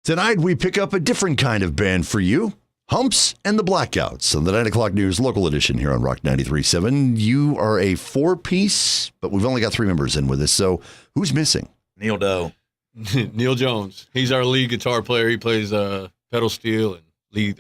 Tonight, we pick up a different kind of band for you. Humps and the Blackouts on the 9 o'clock news local edition here on Rock 93.7. You are a four-piece, but we've only got three members in with us, so who's missing? Neil Doe. Neil Jones. He's our lead guitar player. He plays pedal steel and lead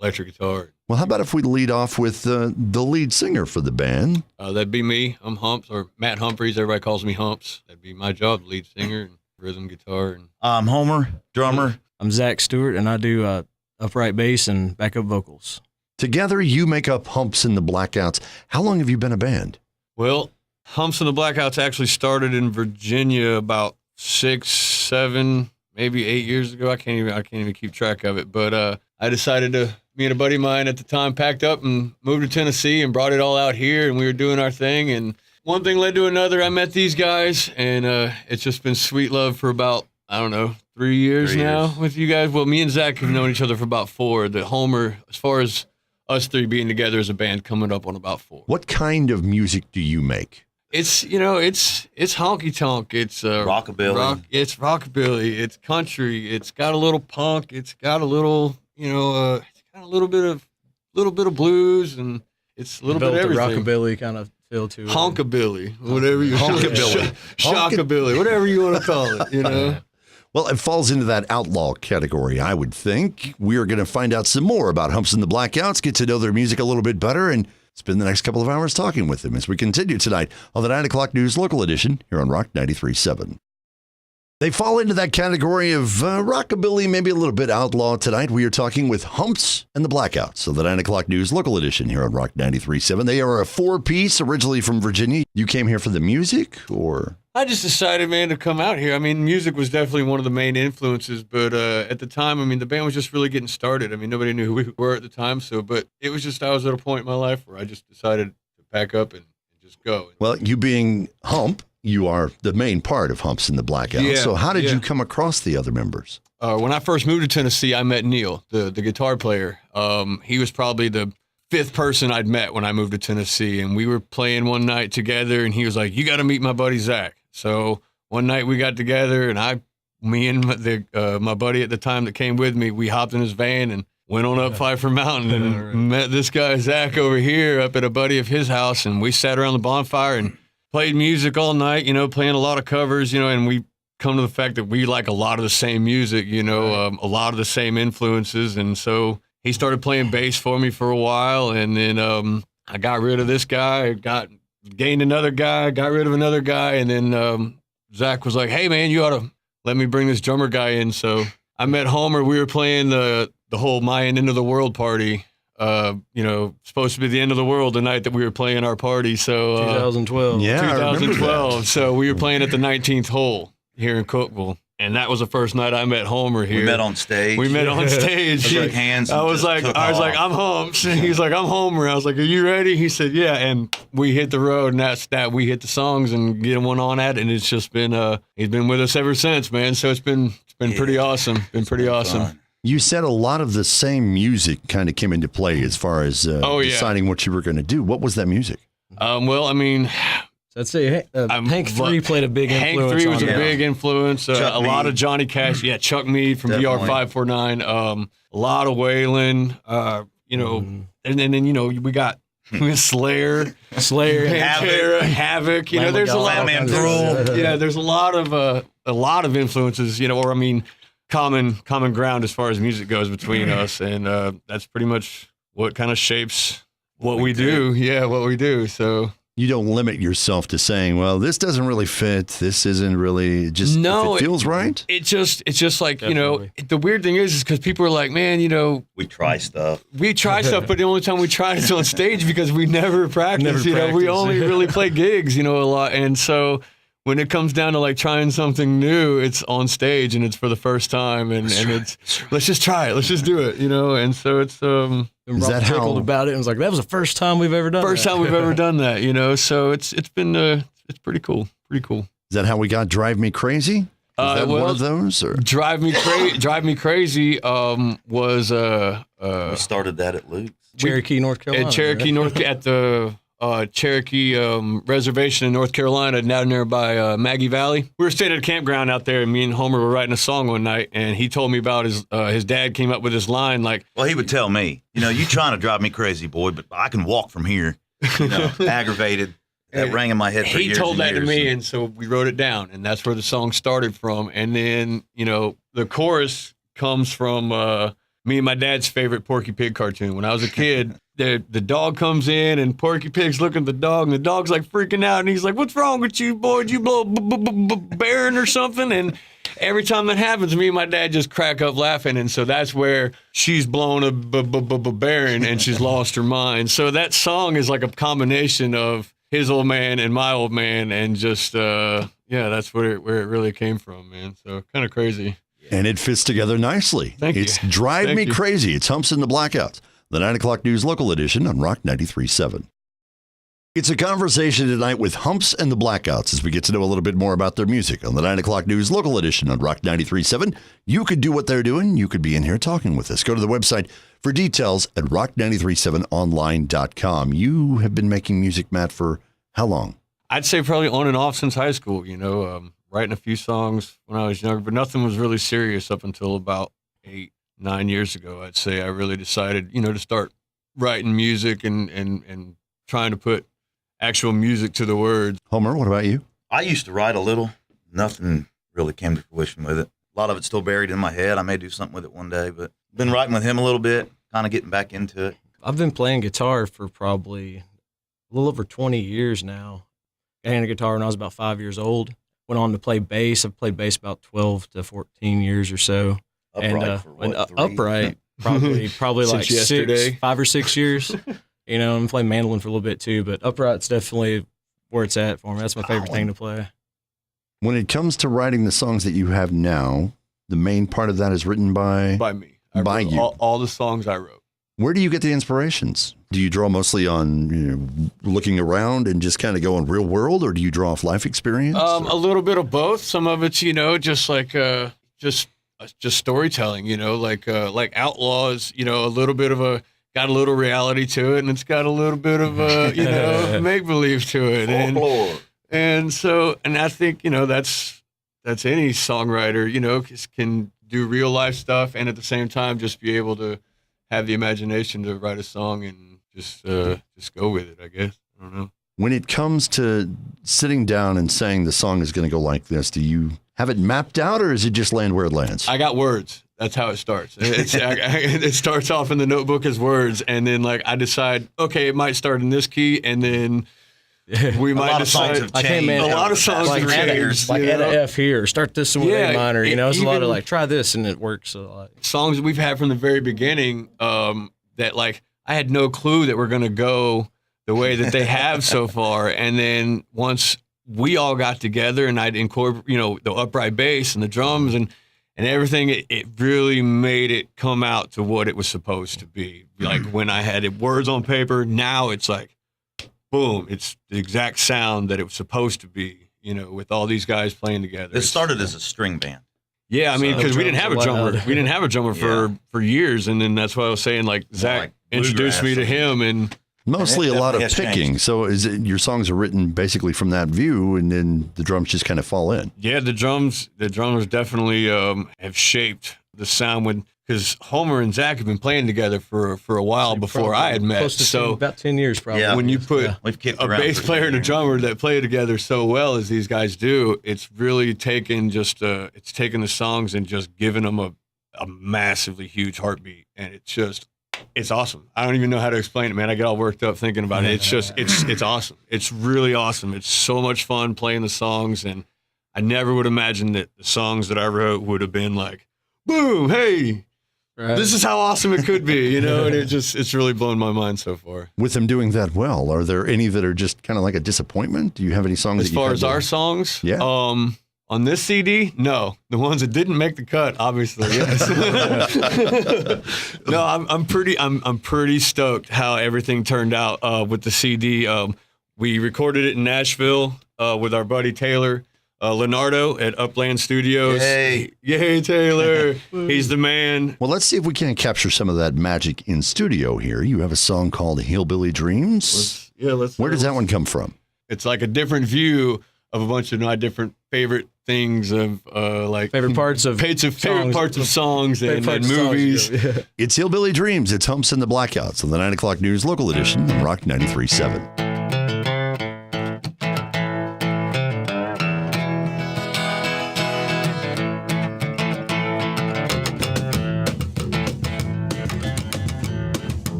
electric guitar. Well, how about if we lead off with the lead singer for the band? That'd be me. I'm Humps, or Matt Humphreys. Everybody calls me Humps. That'd be my job, lead singer and rhythm guitar. And I'm Homer, drummer. I'm Zach Stewart, and I do upright bass and backup vocals. Together, you make up Humps and the Blackouts. How long have you been a band? Well, Humps and the Blackouts actually started in Virginia about 6, 7, maybe 8 years ago. I can't even keep track of it. But I decided me and a buddy of mine at the time packed up and moved to Tennessee and brought it all out here, and we were doing our thing. And one thing led to another. I met these guys, and it's just been sweet love for about, I don't know, 3 years now with you guys. Well, me and Zach have known each other for about 4. The Homer, as far as us three being together as a band, coming up on about 4. What kind of music do you make? It's honky tonk. It's Rockabilly. It's rockabilly. It's country. It's got a little punk. It's got a little, it's got a little bit of blues, and it's a little bit of everything. Rockabilly kind of feel to it. Honkabilly, whatever you Honkabilly. Shockabilly, whatever you want to call it. Well, it falls into that outlaw category, I would think. We are going to find out some more about Humps and the Blackouts, get to know their music a little bit better, and spend the next couple of hours talking with them as we continue tonight on the 9 o'clock news local edition here on Rock 93.7. They fall into that category of rockabilly, maybe a little bit outlaw tonight. We are talking with Humps and the Blackouts of the 9 o'clock news local edition here on Rock 93.7. They are a four-piece originally from Virginia. You came here for the music, or? I just decided, man, to come out here. I mean, music was definitely one of the main influences, but at the time, I mean, the band was just really getting started. I mean, nobody knew who we were at the time, but it was just, I was at a point in my life where I just decided to pack up and just go. Well, you being Hump, you are the main part of Humps and the Blackouts. Yeah, so how did you come across the other members? When I first moved to Tennessee, I met Neil, the guitar player. He was probably the 5th person I'd met when I moved to Tennessee, and we were playing one night together, and he was like, "You got to meet my buddy Zach." So one night we got together, and me and my buddy at the time that came with me, we hopped in his van and went on up Pfeiffer Mountain and met this guy Zach over here up at a buddy of his house, and we sat around the bonfire and played music all night, playing a lot of covers, and we come to the fact that we like a lot of the same music, a lot of the same influences. And so he started playing bass for me for a while, and then I got rid of this guy, gained another guy, got rid of another guy, and then Zach was like, "Hey, man, you ought to let me bring this drummer guy in." So I met Homer. We were playing the whole Mayan End of the World party. Supposed to be the end of the world the night that we were playing our party. So 2012. Yeah, 2012. So we were playing at the 19th hole here in Cookeville. And that was the first night I met Homer here. We met on stage. Shook hands. I was like, "I'm Humps." And he's like, "I'm Homer." I was like, "Are you ready?" He said, "Yeah." And we hit the road, and that's that. We hit the songs and get one on at it. And it's just been, he's been with us ever since, man. So it's been pretty awesome. Been pretty awesome. Fun. You said a lot of the same music kind of came into play as far as deciding what you were going to do. What was that music? Well, I mean, I'd say Hank 3 played a big influence. Hank 3 was on a that. big influence. A lot of Johnny Cash. Yeah, Chuck Mead from DR549. A lot of Waylon. And then we got Slayer, Havoc. There's a lot of there's a lot of influences. Common ground as far as music goes between us, and that's pretty much what kind of shapes what we do. Yeah, what we do. So you don't limit yourself to saying, "Well, this doesn't really fit. This isn't really just." No, if it feels right. It's just like the weird thing is because people are like, "Man, we try stuff. but the only time we tried is on stage because we never practice. We only really play gigs, a lot, and so." When it comes down to like trying something new, it's on stage and it's for the first time, and it's let's just try it, let's just do it, and so it's Is that how about it? And was like, that was the first time we've ever done that. So it's been it's pretty cool. Is that how we got "Drive Me Crazy"? Is that one of those? Or? Drive Me Crazy was we started that at Luke's. Cherokee, North Carolina. At Cherokee, North at the Cherokee Reservation in North Carolina, down there by Maggie Valley. We were staying at a campground out there, and me and Homer were writing a song one night, and he told me about his dad came up with this line like, well, he would tell me, you trying to drive me crazy, boy, but I can walk from here, aggravated. That rang in my head for years. He told that years. to me, and so we wrote it down, and that's where the song started from. And then, the chorus comes from me and my dad's favorite Porky Pig cartoon. When I was a kid, the dog comes in, and Porky Pig's looking at the dog, and the dog's like freaking out, and he's like, "What's wrong with you, boy? Did you blow a Baron or something?" And every time that happens, me and my dad just crack up laughing, and so that's where she's blown a Baron, and she's lost her mind. So that song is like a combination of his old man and my old man, and just that's where it really came from, man. So kind of crazy. And it fits together nicely. Thank you. It's Drive Thank Me you. Crazy. It's Humps in the Blackouts, the 9 o'clock news local edition on Rock 93.7. It's a conversation tonight with Humps and the Blackouts as we get to know a little bit more about their music on the 9 o'clock news local edition on Rock 93.7. You could do what they're doing. You could be in here talking with us. Go to the website for details at rock937online.com. You have been making music, Matt, for how long? I'd say probably on and off since high school, writing a few songs when I was younger, but nothing was really serious up until about 8-9 years ago. I'd say I really decided, to start writing music and trying to put actual music to the words. Homer, what about you? I used to write a little. Nothing really came to fruition with it. A lot of it's still buried in my head. I may do something with it one day, but been writing with him a little bit, kind of getting back into it. I've been playing guitar for probably a little over 20 years now. I got into guitar when I was about 5 years old. Went on to play bass. I've played bass about 12 to 14 years or so. Upright for what, 3? Upright, probably like Since yesterday. 5 or 6 years. I'm playing mandolin for a little bit too, but upright's definitely where it's at for me. That's my favorite thing to play. When it comes to writing the songs that you have now, the main part of that is written by me. I By wrote you. all the songs I wrote. Where do you get the inspirations? Do you draw mostly on looking around and just kind of go in real world, or do you draw off life experience? A little bit of both. Some of it's, just like just storytelling, like Outlaws, a little bit of got a little reality to it, and it's got a little bit of make believe to it. And I think, that's any songwriter, can do real life stuff and at the same time just be able to have the imagination to write a song and just go with it, I guess. I don't know. When it comes to sitting down and saying the song is going to go like this, do you have it mapped out, or is it just land where it lands? I got words. That's how it starts. It starts off in the notebook as words, and then I decide, okay, it might start in this key, and then we might decide. A lot of songs have changed. Add an F here, start this one with A minor. It's a lot of try this, and it works a lot. Songs that we've had from the very beginning that I had no clue that we're going to go the way that they have so far, and then once we all got together and I'd incorporate, the upright bass and the drums and everything, it really made it come out to what it was supposed to be. Like when I had it words on paper, now it's like, boom, it's the exact sound that it was supposed to be, with all these guys playing together. It started as a string band. Yeah, I mean, because we didn't have a drummer. We didn't have a drummer for years, and then that's why I was saying, Zach introduced me to him, and Mostly a lot of has picking. changed. So is it your songs are written basically from that view, and then the drums just kind of fall in? yeah, the drummers definitely have shaped the sound because Homer and Zach have been playing together for a while before I had met. Close to So about 10 years, probably. Yeah. when you put We've kicked a around bass for player and a 10 drummer that play together so well as these guys do, it's really taken it's taken the songs and just given them a massively huge heartbeat, and it's awesome. I don't even know how to explain it, man. I get all worked up thinking about it. It's just it's awesome. It's really awesome. It's so much fun playing the songs, and I never would imagine that the songs that I wrote would have been like, boom, hey, Right. this is how awesome it could be, and it's really blown my mind so far. With them doing that well, are there any that are just kind of like a disappointment? Do you have any songs As that far you as our songs, Yeah. On this CD, no. The ones that didn't make the cut, obviously, yes. No, I'm pretty stoked how everything turned out with the CD. We recorded it in Nashville with our buddy Taylor Leonardo at Upland Studios. Yay, Taylor! He's the man. Well, let's see if we can capture some of that magic in studio here. You have a song called Hillbilly Dreams. Where does that one come from? It's like a different view of a bunch of my different favorite things of like Favorite parts of favorite parts of songs and movies. Yeah. It's Hillbilly Dreams. It's Humps and the Blackouts on the 9 o'clock news local edition on Rock 93.7.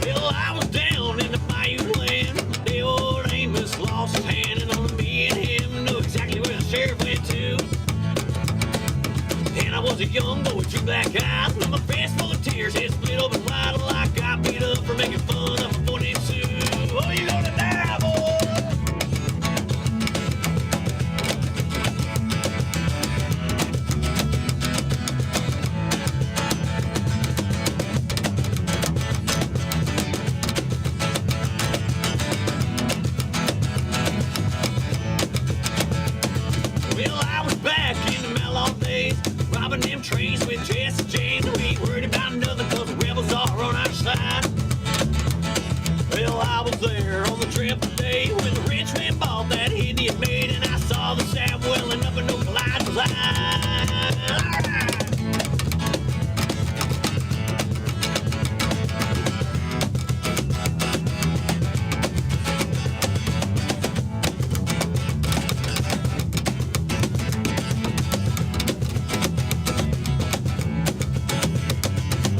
Well, I was down in the bayou land. The old Amos lost his hand, and only me and him knew exactly where the sheriff went to. And I was a young boy with 2 black eyes, with my face full of tears, head split open wide like I beat up for making fun of a boy named Sue. Oh, you gonna die, boy? Well, I was back in the Mallow days, robbing them trains with Jesse James. We ain't worried about nothing, cause the rebels are on our side. Well, I was there on the trip today when the rich man bought that hit he had made, and I saw the sap welling up in those lights. Alright.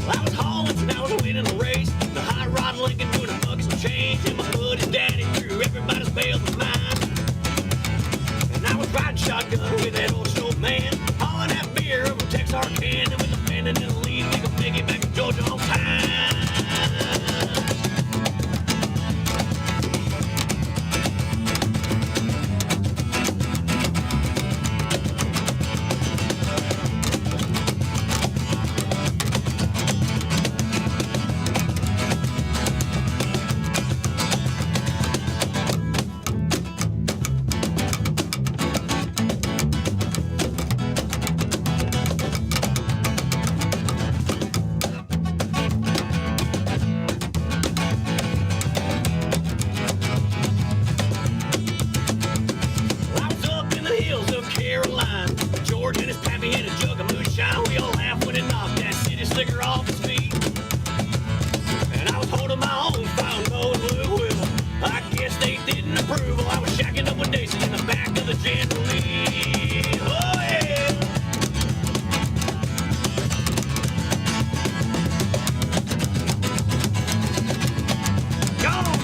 I was hauling and I was winning a race. The high rod Lincoln doing a bucket some change, and my buddy's daddy threw everybody's bales of mine. And I was riding shotgun with that old snowman, hauling that beer over Texarkana, and with the bandit in the lead, we could make it back to Georgia on time. I was up in the hills of Carolina. George and his pappy had a jug of moonshine. We all laughed when it knocked that city slicker off his feet. And I was holding my own fire nose blue wheel. I guess they didn't approve. Well, I was shacking up with Daisy in the back of the General Lee. Oh, yeah. Go on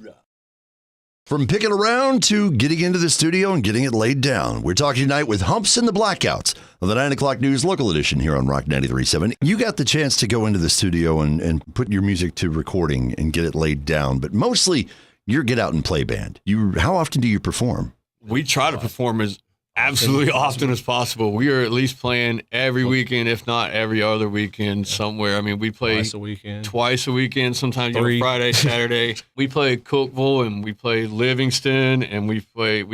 now. From picking around to getting into the studio and getting it laid down, we're talking tonight with Humps and the Blackouts on the 9 o'clock news local edition here on Rock 93.7. You got the chance to go into the studio and put your music to recording and get it laid down, but mostly you're get out and play band. How often do you perform? We try to perform as absolutely often as possible. We are at least playing every weekend, if not every other weekend somewhere. I mean, we play Twice a weekend. sometimes 3. Friday, Saturday. We play Cookeville and we play Livingston, and we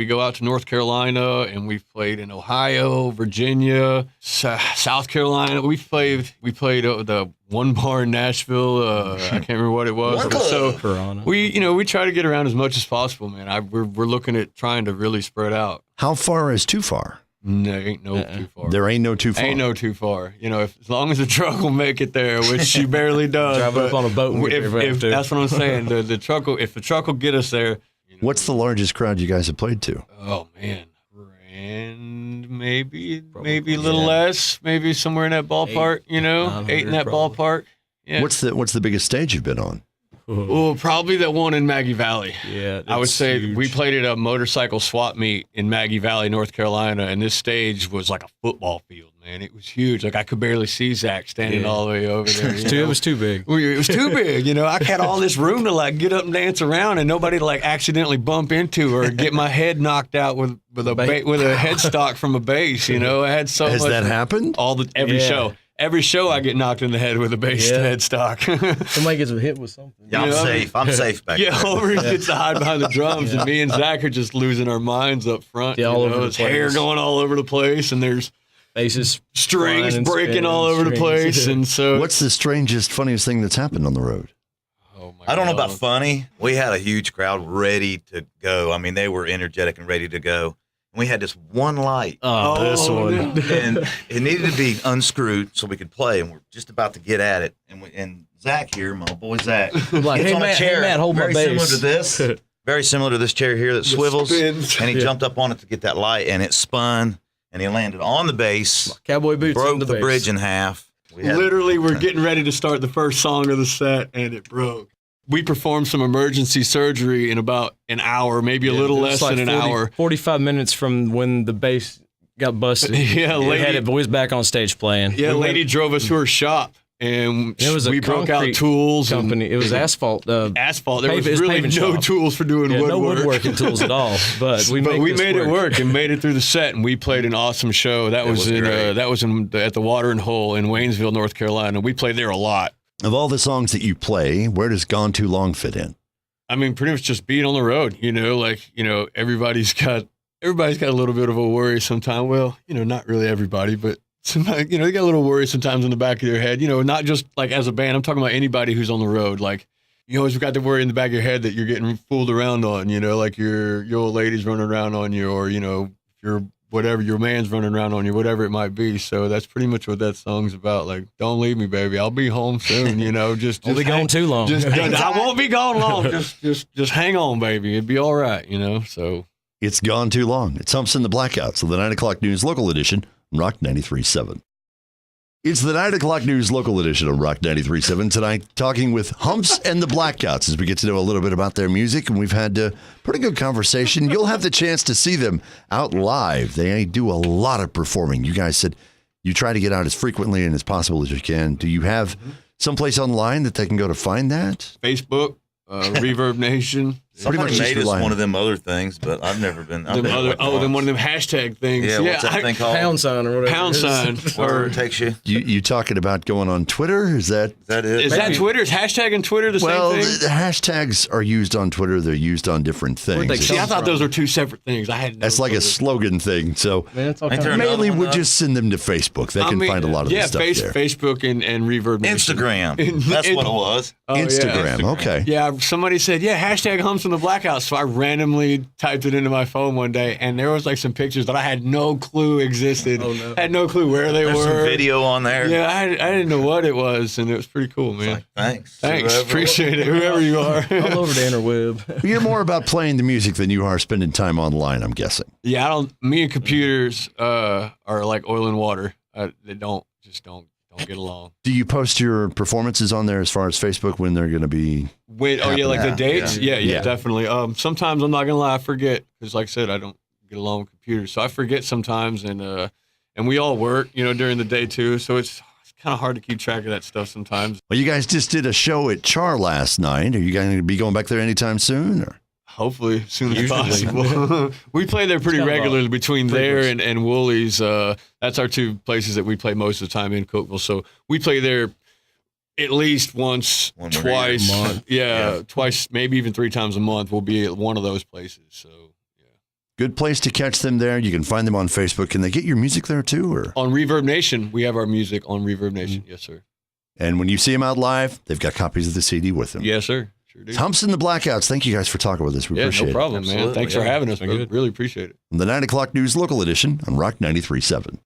go out to North Carolina, and we've played in Ohio, Virginia, South Carolina. We played the one bar in Nashville. I can't remember what it was. So Corona. we try to get around as much as possible, man. We're looking at trying to really spread out. How far is too far? No, ain't no too far. There ain't no too far. Ain't no too far. As long as the truck will make it there, which she barely does. Drive up on a boat and get there if we have to. That's what I'm saying. The truck will, if the truck will get us there. What's the largest crowd you guys have played to? Oh man, and maybe a little less, maybe somewhere in that ballpark. 8 in that probably. ballpark. Yeah. What's the biggest stage you've been on? Oh, probably that one in Maggie Valley. Yeah, I would it's say huge. we played at a motorcycle swap meet in Maggie Valley, North Carolina, and this stage was like a football field, man. It was huge. Like I could barely see Zach standing all the way over there. It was too big. It was too big. I had all this room to like get up and dance around, and nobody to like accidentally bump into or get my head knocked out with a headstock from a bass. I had so Has much. that happened? Every show. Every show I get knocked in the head with a bass headstock. Somebody gets hit with something. Yeah, I'm safe. I'm safe back there. Oliver gets to hide behind the drums, and me and Zach are just losing our minds up front. Yeah, all over the His hair place. going all over the place, and there's Bases strings flying and breaking spinning, all over the strings. place. And so, What's the strangest, funniest thing that's happened on the road? oh my I don't know God. about funny. We had a huge crowd ready to go. I mean, they were energetic and ready to go. And we had this one light, Oh, this Oh, one. no. and it needed to be unscrewed so we could play. And we're just about to get at it. And Zach here, my boy Zach, Like, gets hey, on Matt, a chair hey, Matt, hold my very similar bass. to this, very similar to this chair here that swivels. spins. And he jumped up on it to get that light, and it spun, and he landed on the base, Cowboy boots. broke on the bass. bridge in half. We had- Literally, we're getting ready to start the first song of the set, and it broke. We performed some emergency surgery in about an hour, maybe a little It less was like than an 40 hour. 45 minutes from when the bass got busted. Yeah, We lady- had it, but we was back on stage playing. Yeah, We lady went- drove us to her shop, and It was a we broke out concrete tools and company. It was asphalt. asphalt. There Pave- was it's really paving no shop. tools for doing Yeah, no woodwork. woodworking tools at all. But we made it work and made it through the set, and we played an awesome show. That was was great. at the Watering Hole in Waynesville, North Carolina. We played there a lot. Of all the songs that you play, where does Gone Too Long fit in? I mean, pretty much just being on the road. Everybody's got a little bit of a worry sometimes. Well, not really everybody, but sometimes, they got a little worry sometimes in the back of their head. Not just like as a band. I'm talking about anybody who's on the road. Like, you always got the worry in the back of your head that you're getting fooled around on. Like your old lady's running around on you, or your man's running around on you, whatever it might be. So that's pretty much what that song's about. Like, don't leave me, baby. I'll be home soon. Just Won't be hang- gone too long. I won't be gone long. Just hang on, baby. It'd be all right. So. It's Gone Too Long. It's Humps and the Blackouts of the 9 o'clock news local edition on Rock 93.7. It's the 9 o'clock news local edition on Rock 93.7 tonight, talking with Humps and the Blackouts as we get to know a little bit about their music, and we've had a pretty good conversation. You'll have the chance to see them out live. They do a lot of performing. You guys said you try to get out as frequently and as possible as you can. Do you have someplace online that they can go to find that? Facebook, Reverb Nation. Pretty much Somebody just made us relying- one of them other things, but I've never been. Then one of them hashtag things. Yeah, what's that thing called? Pound sign or whatever. Pound it is. sign. Where Or it takes you? You talking about going on Twitter? Is that... Is that it? is that Twitter? Is hashtag and Twitter the Well, same the thing? hashtags are used on Twitter. They're used on different Where'd they things. See, I come thought from? those were two separate things. I had no That's like clue. a slogan thing. So Man, it's all Ain't kind there of- another mainly one, we'll though? just send them to Facebook. They can find a lot of the stuff there. Facebook and Reverb Nation. Instagram. That's what it was. Oh, yeah. Instagram. Okay. Yeah, somebody said, hashtag Humps in the Blackouts. So I randomly typed it into my phone one day, and there was like some pictures that I had no clue existed. Oh, no. Had no clue where they There's were. some video on there. Yeah, I didn't know what it was, and it was pretty cool, man. Thanks. Thanks, Whoever- appreciate it, whoever you are. all over the interweb. You're more about playing the music than you are spending time online, I'm guessing. Yeah, me and computers are like oil and water. They don't get along. Do you post your performances on there as far as Facebook when they're going to be? Wait, oh yeah, like the dates? Yeah, Yeah. definitely. Sometimes I'm not gonna lie, I forget because, like I said, I don't get along with computers, so I forget sometimes, and we all work, during the day too, so it's kind of hard to keep track of that stuff sometimes. Well, you guys just did a show at Char last night. Are you going to be going back there anytime soon? Or? Hopefully, as soon as Usually. possible. We play there pretty kind of regularly between there frequency. and Woolies. That's our two places that we play most of the time in Cookeville. So we play there at least once, When we're twice, here. Month. yeah, twice, maybe even 3 times a month. We'll be at one of those places. So Good place to catch them there. You can find them on Facebook. Can they get your music there too? Or on Reverb Nation, we have our music on Reverb Nation. Yes, sir. and when you see them out live, they've got copies of the CD with them. Yes, sir. Sure do. Humps and the Blackouts. Thank you guys for talking with us. We Yeah, appreciate no problem, man. Absolutely, Thanks for yeah. having us. Been Bro. good. Really appreciate it. it. The 9 o'clock news local edition on Rock 93.7.